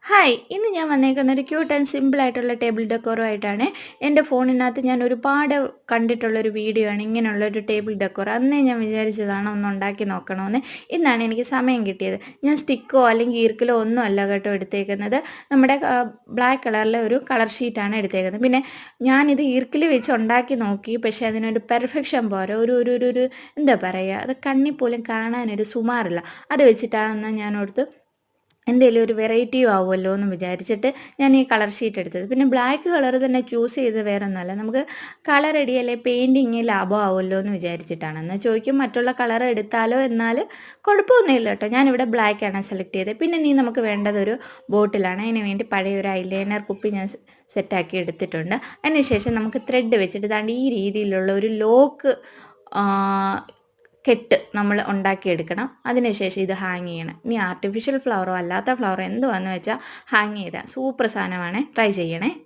Hi, ഇന്ന് ഞാൻ വന്നേക്കുന്ന ഒരു ക്യൂട്ട് ആൻഡ് സിമ്പിൾ ആയിട്ടുള്ള ടേബിൾ ഡെക്കോറുമായിട്ടാണ്. എൻ്റെ ഫോണിനകത്ത് ഞാൻ ഒരുപാട് കണ്ടിട്ടുള്ളൊരു വീഡിയോ ആണ് ഇങ്ങനെയുള്ളൊരു ടേബിൾ ഡെക്കോർ. അന്നേ ഞാൻ വിചാരിച്ചതാണ് ഒന്ന് ഉണ്ടാക്കി നോക്കണമെന്ന്. ഇന്നാണ് എനിക്ക് സമയം കിട്ടിയത്. ഞാൻ സ്റ്റിക്കോ അല്ലെങ്കിൽ ഈർക്കിലോ ഒന്നും അല്ല കേട്ടോ എടുത്തേക്കുന്നത്. നമ്മുടെ ബ്ലാക്ക് കളറിലെ ഒരു കളർ ഷീറ്റാണ് എടുത്തേക്കുന്നത്. പിന്നെ ഞാനിത് ഈർക്കിൽ വെച്ച് ഉണ്ടാക്കി നോക്കി, പക്ഷേ അതിനൊരു പെർഫെക്ഷൻ പോരാ. ഒരു ഒരു ഒരു ഒരു എന്താ പറയുക, അത് കണ്ണിൽ പോലും കാണാനൊരു സുമാറില്ല. അത് വെച്ചിട്ടാണെന്ന് ഞാൻ ഓർത്ത് എന്തെങ്കിലും ഒരു വെറൈറ്റിയും ആവുമല്ലോ എന്ന് വിചാരിച്ചിട്ട് ഞാൻ ഈ കളർ ഷീറ്റ് എടുത്തത്. പിന്നെ ബ്ലാക്ക് കളർ തന്നെ ചൂസ് ചെയ്തത് വേറെ ഒന്നുമല്ല, നമുക്ക് കളർ അടിയല്ലേ പെയിൻറ്റിങ് ലാഭമാവുമല്ലോ എന്ന് വിചാരിച്ചിട്ടാണ്. എന്നാൽ ചോദിക്കും മറ്റുള്ള കളർ എടുത്താലോ, എന്നാൽ കുഴപ്പമൊന്നുമില്ല കേട്ടോ. ഞാനിവിടെ ബ്ലാക്കാണ് സെലക്ട് ചെയ്തത്. പിന്നെ നമുക്ക് വേണ്ടതൊരു ബോട്ടിലാണ്. അതിന് വേണ്ടി പഴയ ഒരു ഐലൈനർ കുപ്പി ഞാൻ സെറ്റാക്കി എടുത്തിട്ടുണ്ട്. അതിനുശേഷം നമുക്ക് ത്രെഡ് വെച്ചിട്ട് ദാണ്ട് ഈ രീതിയിലുള്ള ഒരു ലോക്ക് കെട്ട് നമ്മൾ ഉണ്ടാക്കിയെടുക്കണം. അതിനുശേഷം ഇത് ഹാങ് ചെയ്യണം. ഇനി ആർട്ടിഫിഷ്യൽ ഫ്ലവറോ അല്ലാത്ത ഫ്ലവറോ എന്തുവാന്ന് വെച്ചാൽ ഹാങ് ചെയ്താൽ സൂപ്പർ സാധനമാണ്. ട്രൈ ചെയ്യണേ.